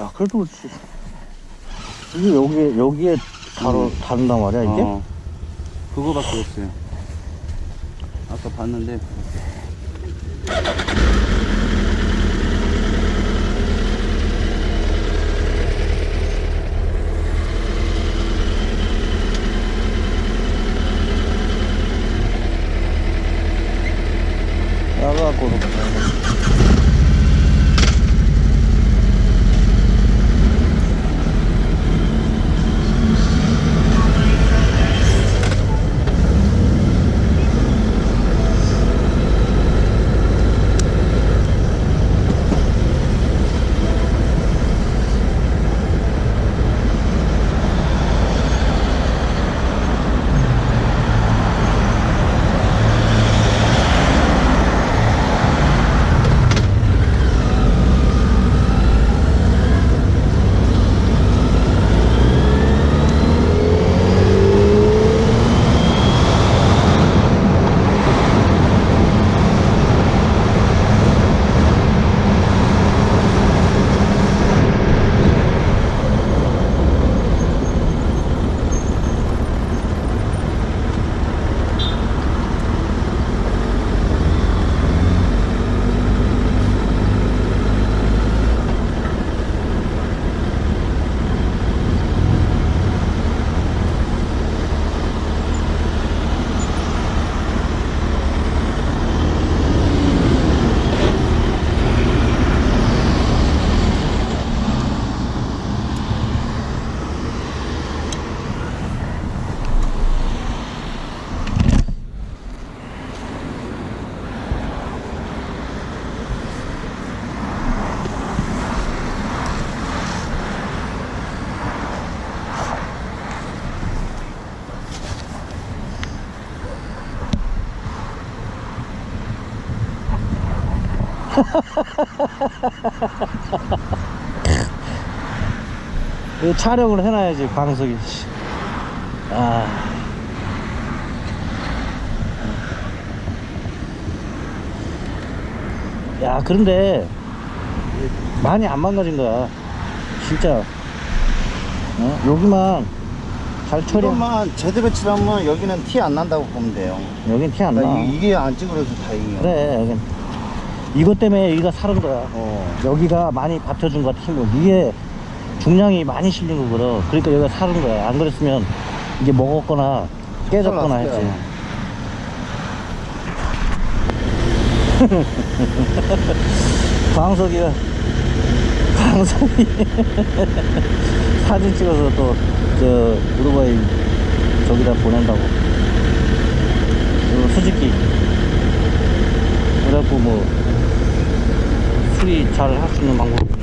야, 그래도 이게 여기에 다룬단 말이야, 이게? 그거밖에 없어요. 아까 봤는데. 나가고. 이거 촬영을 해놔야지, 방석이. 야, 그런데 많이 안 망가진 거야, 진짜. 여기만 잘 처리. 이것만 제대로 칠하면 여기는 티 안 난다고 보면 돼요. 여긴 티 안 나. 이게 안 찌그러서 다행이야. 그래, 여긴. 이것 때문에 여기가 사른 거야. 여기가 많이 받쳐준 거야, 힘을. 이게 중량이 많이 실린 거거든. 그러니까 여기가 사른 거야. 안 그랬으면 이게 먹었거나 깨졌거나 했지. 광석이 사진 찍어서 또 저 우루과이 저기다 보낸다고. 그리고 수직기. 그래갖고 뭐 수리 잘 할 수 있는 방법입니다.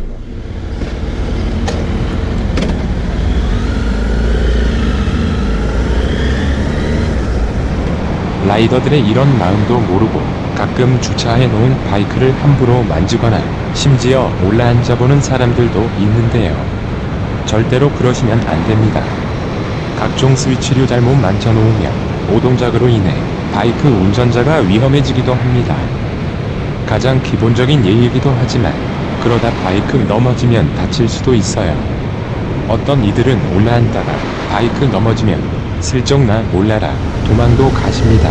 라이더들의 이런 마음도 모르고 가끔 주차해 놓은 바이크를 함부로 만지거나 심지어 올라앉아보는 사람들도 있는데요. 절대로 그러시면 안 됩니다. 각종 스위치류 잘못 만져놓으면 오동작으로 인해 바이크 운전자가 위험해지기도 합니다. 가장 기본적인 예의이기도 하지만 그러다 바이크 넘어지면 다칠 수도 있어요. 어떤 이들은 올라앉다가 바이크 넘어지면 슬쩍 나 몰라라 도망도 가십니다.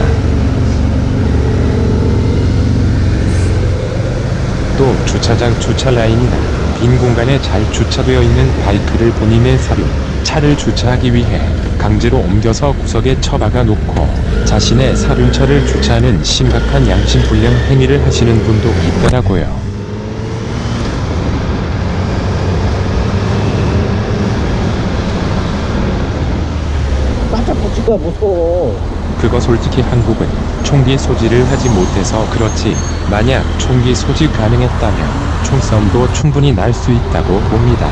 또 주차장 주차 라인이나 빈 공간에 잘 주차되어 있는 바이크를 본인의 사료, 차를 주차하기 위해 강제로 옮겨서 구석에 처박아 놓고 자신의 사륜차를 주차하는 심각한 양심불량 행위를 하시는 분도 있더라고요. 깜짝 붙일까 무서워. 그거 솔직히 한국은 총기 소지를 하지 못해서 그렇지, 만약 총기 소지 가능했다면 총싸움도 충분히 날 수 있다고 봅니다.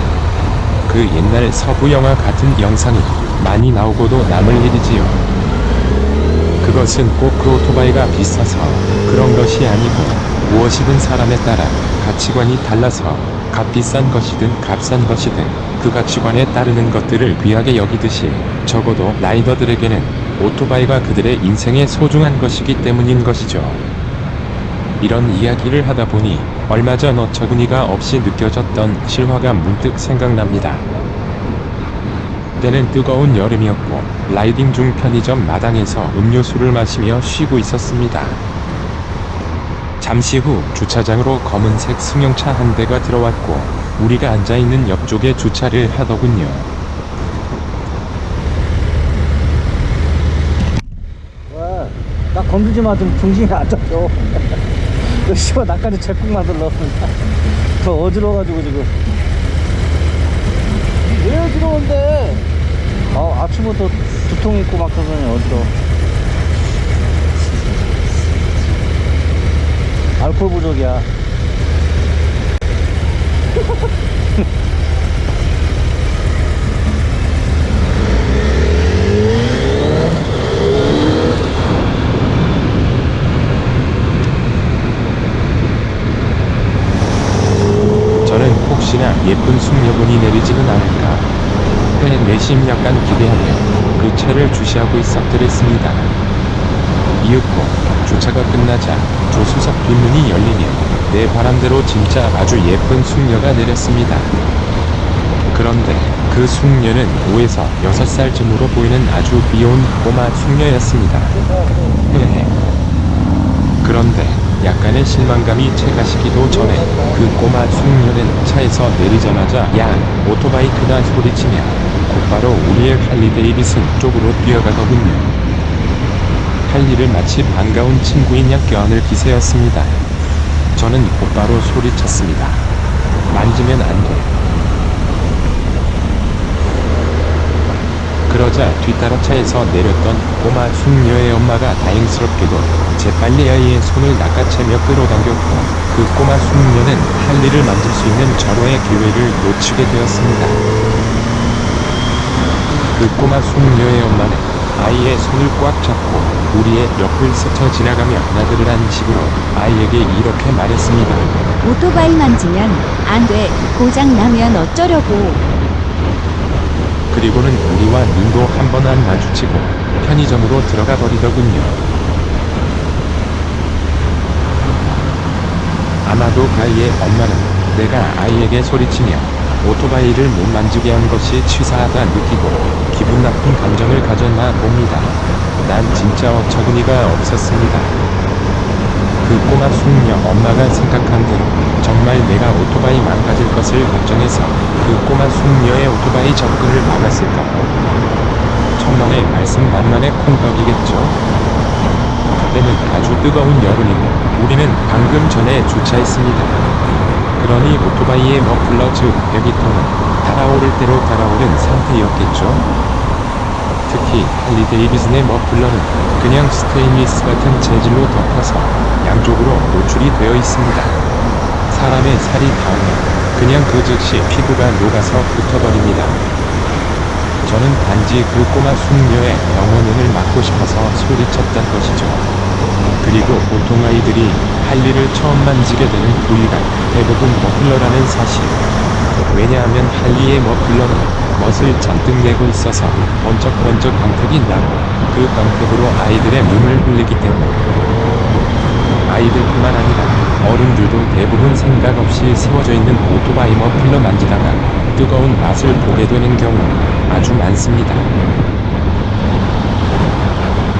그 옛날 서부 영화 같은 영상이 많이 나오고도 남을 일이지요. 그것은 꼭 그 오토바이가 비싸서 그런 것이 아니고 무엇이든 사람에 따라 가치관이 달라서 값비싼 것이든 값싼 것이든 그 가치관에 따르는 것들을 귀하게 여기듯이 적어도 라이더들에게는 오토바이가 그들의 인생의 소중한 것이기 때문인 것이죠. 이런 이야기를 하다 보니 얼마 전 어처구니가 없이 느껴졌던 실화가 문득 생각납니다. 때는 뜨거운 여름이었고 라이딩 중 편의점 마당에서 음료수를 마시며 쉬고 있었습니다. 잠시 후 주차장으로 검은색 승용차 한 대가 들어왔고 우리가 앉아있는 옆쪽에 주차를 하더군요. 와, 나 건들지 마. 좀 정신이 안 잡혀. 너 씨발 나까지 제국 만들러. 저 어지러워가지고 지금. 왜 어지러운데? 아침부터 두통 있고 막 그러더니 어지러워. 알코올 부족이야. 저는 혹시나 예쁜 숙녀분이 내리지는 않을까 꽤 내심 약간 기대하며 그 차를 주시하고 있었더랬습니다. 이윽고 주차가 끝나자 조수석 뒷문이 열리며 내 바람대로 진짜 아주 예쁜 숙녀가 내렸습니다. 그런데 그 숙녀는 5에서 6살쯤으로 보이는 아주 귀여운 꼬마 숙녀였습니다. 그런데 약간의 실망감이 채가시기도 전에 그 꼬마 숙녀는 차에서 내리자마자 야 오토바이크다 소리치며 곧바로 우리의 할리 데이비슨 쪽으로 뛰어가더군요. 할리를 마치 반가운 친구인 양 껴안을 기세였습니다. 저는 곧바로 소리쳤습니다. 만지면 안 돼. 그러자 뒤따라 차에서 내렸던 꼬마 숙녀의 엄마가 다행스럽게도 재빨리 아이의 손을 낚아채며 끌어당겼고 그 꼬마 숙녀는 할리를 만질 수 있는 절호의 기회를 놓치게 되었습니다. 그 꼬마 숙녀의 엄마는 아이의 손을 꽉 잡고 우리의 옆을 스쳐 지나가며 나들으란 식으로 아이에게 이렇게 말했습니다. 오토바이 만지면 안 돼. 고장 나면 어쩌려고. 그리고는 우리와 눈도 한 번 안 마주치고 편의점으로 들어가 버리더군요. 아마도 그 아이의 엄마는 내가 아이에게 소리치며 오토바이를 못 만지게 한 것이 치사하다 느끼고 기분 나쁜 감정을 가졌나 봅니다. 난 진짜 어처구니가 없었습니다. 그 꼬마 숙녀 엄마가 생각한 대로 정말 내가 오토바이 망가질 것을 걱정해서 그 꼬마 숙녀의 오토바이 접근을 막았을까? 천만의 말씀 만만의 콩떡이겠죠. 그때는 아주 뜨거운 여름이고 우리는 방금 전에 주차했습니다. 그러니 오토바이의 머플러 즉 배기통은 달아오를 대로 달아오른 상태였겠죠. 특히 할리 데이비슨의 머플러는 그냥 스테인리스 같은 재질로 덮어서 양쪽으로 노출이 되어 있습니다. 사람의 살이 닿으면 그냥 그 즉시 피부가 녹아서 붙어버립니다. 저는 단지 그 꼬마 숙녀의 영혼을 막고 싶어서 소리쳤던 것이죠. 그리고 보통 아이들이 할리를 처음 만지게 되는 부위가 대부분 머플러라는 사실. 왜냐하면 할리의 머플러는 멋을 잔뜩 내고 있어서 번쩍번쩍 광택이 나고 그 광택으로 아이들의 눈을 흘리기 때문에 아이들뿐만 아니라 어른들도 대부분 생각 없이 세워져 있는 오토바이 머플러 만지다가 뜨거운 맛을 보게 되는 경우 아주 많습니다.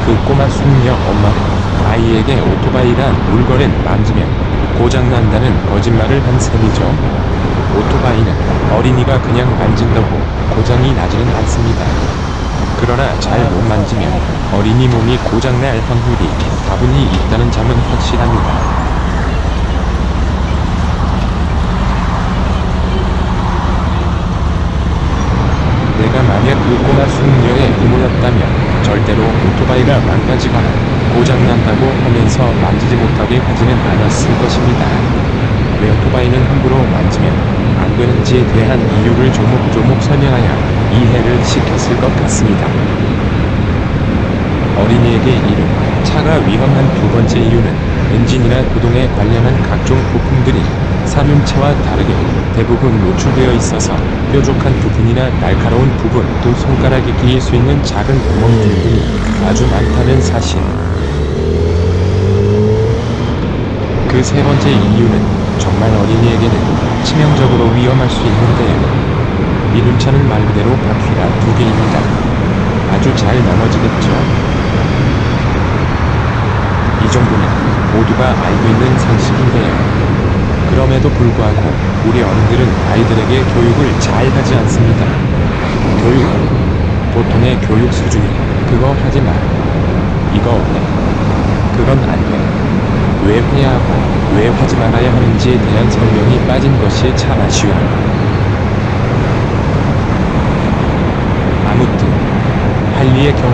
그 꼬마 숙녀 엄마는 아이에게 오토바이란 물건을 만지면 고장난다는 거짓말을 한 셈이죠. 오토바이는 어린이가 그냥 만진다고 고장이 나지는 않습니다. 그러나 잘 못 만지면 어린이 몸이 고장날 확률이 다분히 있다는 점은 확실합니다. 내가 만약 그 꼬마 숙녀의 부모였다면 절대로 오토바이가 망가지거나 고장난다고 하면서 만지지 못하게 하지는 않았을 것입니다. 왜 오토바이는 함부로 만지면 안 되는지에 대한 이유를 조목조목 설명하여 이해를 시켰을 것 같습니다. 어린이에게 이른 차가 위험한 두 번째 이유는 엔진이나 구동에 관련한 각종 부품들이 사륜차와 다르게 대부분 노출되어 있어서 뾰족한 부분이나 날카로운 부분 또 손가락에 끼일 수 있는 작은 구멍들 등이 아주 많다는 사실. 그 세 번째 이유는 정말 어린이에게는 치명적으로 위험할 수 있는데요. 이륜차는 말 그대로 바퀴가 2개입니다. 아주 잘 넘어지겠죠? 이 정도는 모두가 알고 있는 상식인데요. 그럼에도 불구하고 우리 어른들은 아이들에게 교육을 잘 하지 않습니다. 교육, 보통의 교육 수준이 그거 하지 마, 이거 해, 그건 안 해, 왜 해야 하고 왜 하지 말아야 하는지에 대한 설명이 빠진 것이 참 아쉬워요. 아무튼 할리의 경우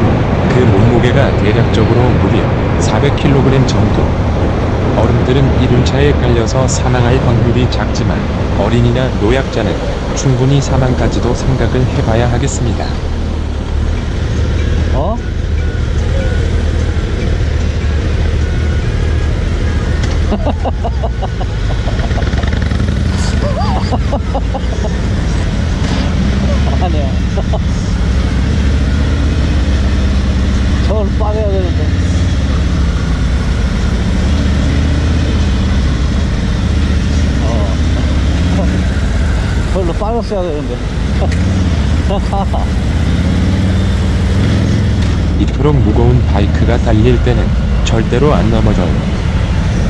그 몸무게가 대략적으로 무려 400kg 정도. 어른들은 이륜차에 깔려서 사망할 확률이 작지만 어린이나 노약자는 충분히 사망까지도 생각을 해봐야 하겠습니다. 어? 아니야. 저걸 빠져야 되는데. 저걸로 빠졌어야 되는데. 이토록 무거운 바이크가 달릴 때는 절대로 안 넘어져요.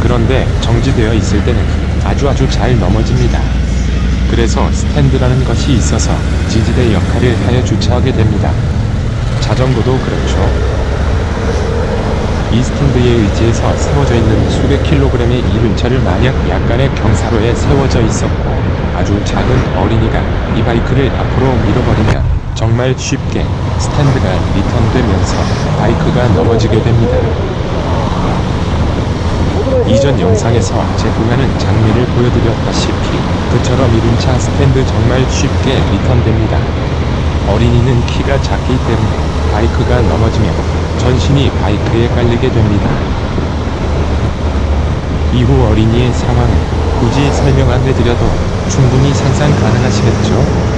그런데 정지되어 있을 때는 아주 잘 넘어집니다. 그래서 스탠드라는 것이 있어서 지지대 역할을 하여 주차하게 됩니다. 자전거도 그렇죠. 이 스탠드에 의지해서 세워져 있는 수백 킬로그램의 이륜차를 만약 약간의 경사로에 세워져 있었고 아주 작은 어린이가 이 바이크를 앞으로 밀어버리면 정말 쉽게 스탠드가 리턴되면서 바이크가 넘어지게 됩니다. 이전 영상에서 제공하는 장면을 보여드렸다시피 그처럼 이륜차 스탠드 정말 쉽게 리턴됩니다. 어린이는 키가 작기 때문에 바이크가 넘어지면 전신이 바이크에 깔리게 됩니다. 이후 어린이의 상황은 굳이 설명 안 해드려도 충분히 상상 가능하시겠죠?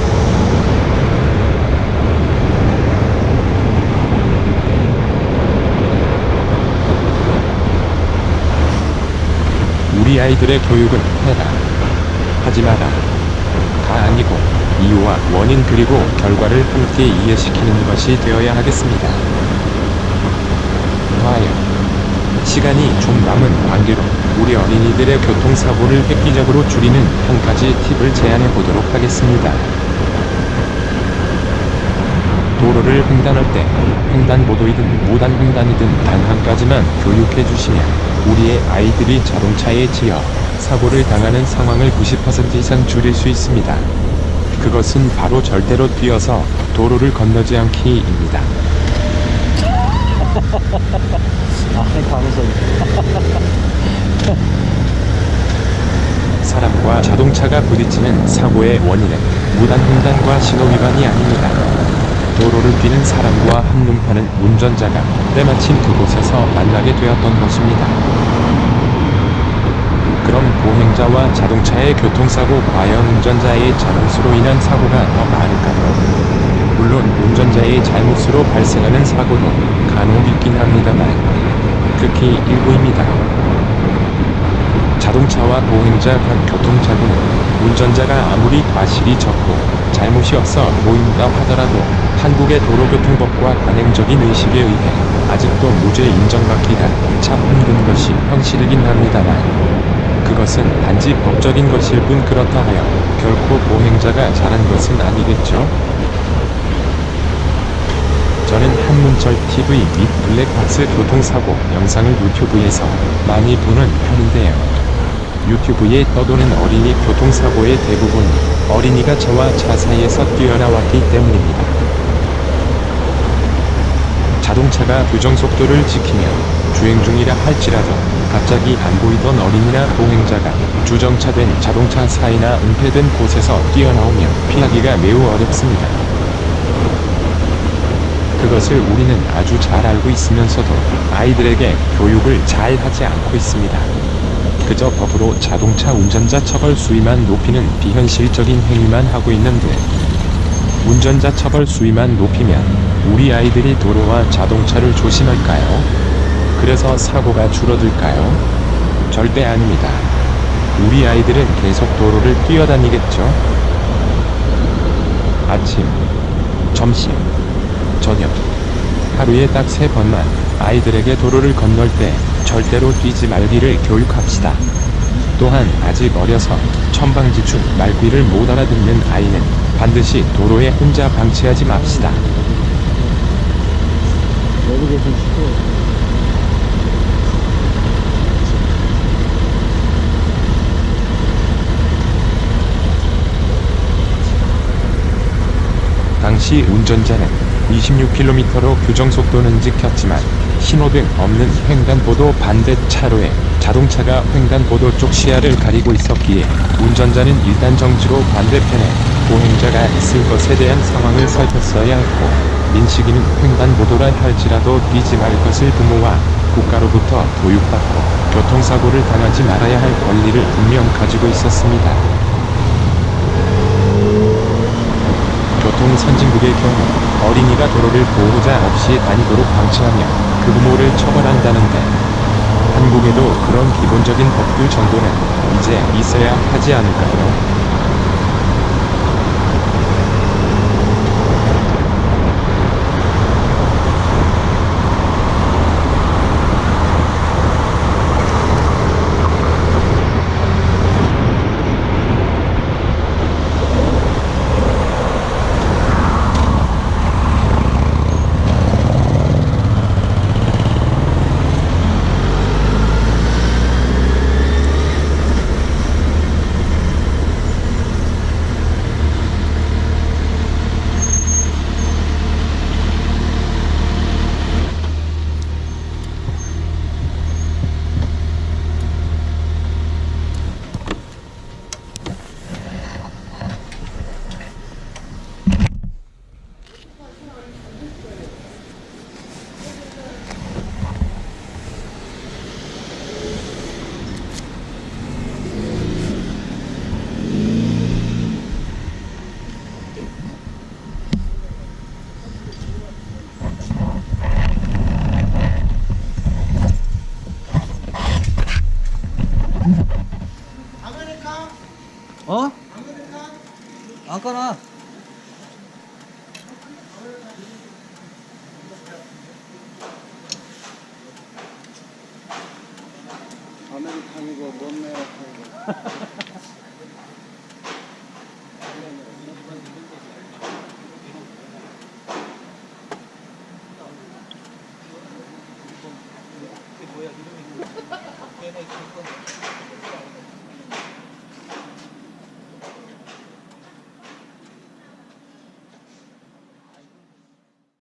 우리 아이들의 교육은 해라, 하지 마라, 가 아니고 이유와 원인 그리고 결과를 함께 이해시키는 것이 되어야 하겠습니다. 좋아요. 시간이 좀 남은 관계로 우리 어린이들의 교통사고를 획기적으로 줄이는 한 가지 팁을 제안해 보도록 하겠습니다. 도로를 횡단할 때 횡단보도이든 무단횡단이든 단 한 가지만 교육해 주시면 우리의 아이들이 자동차에 치여 사고를 당하는 상황을 90% 이상 줄일 수 있습니다. 그것은 바로 절대로 뛰어서 도로를 건너지 않기입니다. 아니, 감성. 사람과 자동차가 부딪히는 사고의 원인은 무단횡단과 신호위반이 아닙니다. 도로를 뛰는 사람과 한눈파는 운전자가 때마침 그곳에서 만나게 되었던 것입니다. 그럼 보행자와 자동차의 교통사고 과연 운전자의 잘못으로 인한 사고가 더 많을까요? 물론 운전자의 잘못으로 발생하는 사고도 간혹 있긴 합니다만 극히 일부입니다. 자동차와 보행자 간 교통사고는 운전자가 아무리 과실이 적고 잘못이 없어 보인다 하더라도 한국의 도로교통법과 관행적인 의식에 의해 아직도 무죄 인정받기가 참 힘든 것이 현실이긴 합니다만 그것은 단지 법적인 것일 뿐 그렇다 하여 결코 보행자가 잘한 것은 아니겠죠? 저는 한문철 TV 및 블랙박스 교통사고 영상을 유튜브에서 많이 보는 편인데요. 유튜브에 떠도는 어린이 교통사고의 대부분이 어린이가 저와 차 사이에서 뛰어나왔기 때문입니다. 자동차가 규정속도를 지키며 주행 중이라 할지라도 갑자기 안 보이던 어린이나 보행자가 주정차된 자동차 사이나 은폐된 곳에서 뛰어나오면 피하기가 매우 어렵습니다. 그것을 우리는 아주 잘 알고 있으면서도 아이들에게 교육을 잘 하지 않고 있습니다. 그저 법으로 자동차 운전자 처벌 수위만 높이는 비현실적인 행위만 하고 있는데 운전자 처벌 수위만 높이면 우리 아이들이 도로와 자동차를 조심할까요? 그래서 사고가 줄어들까요? 절대 아닙니다. 우리 아이들은 계속 도로를 뛰어다니겠죠? 아침, 점심, 저녁. 하루에 딱 3번만 아이들에게 도로를 건널 때 절대로 뛰지 말기를 교육합시다. 또한 아직 어려서 천방지축 말귀를 못 알아듣는 아이는 반드시 도로에 혼자 방치하지 맙시다. 내비게이션 시켜. 당시 운전자는 26km로 규정속도는 지켰지만 신호등 없는 횡단보도 반대 차로에 자동차가 횡단보도 쪽 시야를 가리고 있었기에 운전자는 일단 정지로 반대편에 보행자가 있을 것에 대한 상황을 살폈어야 했고, 민식이는 횡단보도라 할지라도 뛰지 말 것을 부모와 국가로부터 교육받고 교통사고를 당하지 말아야 할 권리를 분명 가지고 있었습니다. 교통 선진국의 경우 어린이가 도로를 보호자 없이 다니도록 방치하면 그 부모를 처벌한다는데, 한국에도 그런 기본적인 법규 정도는 이제 있어야 하지 않을까요? 어? 안 꺼놔. 아메리칸이고 뭔 메라칸이고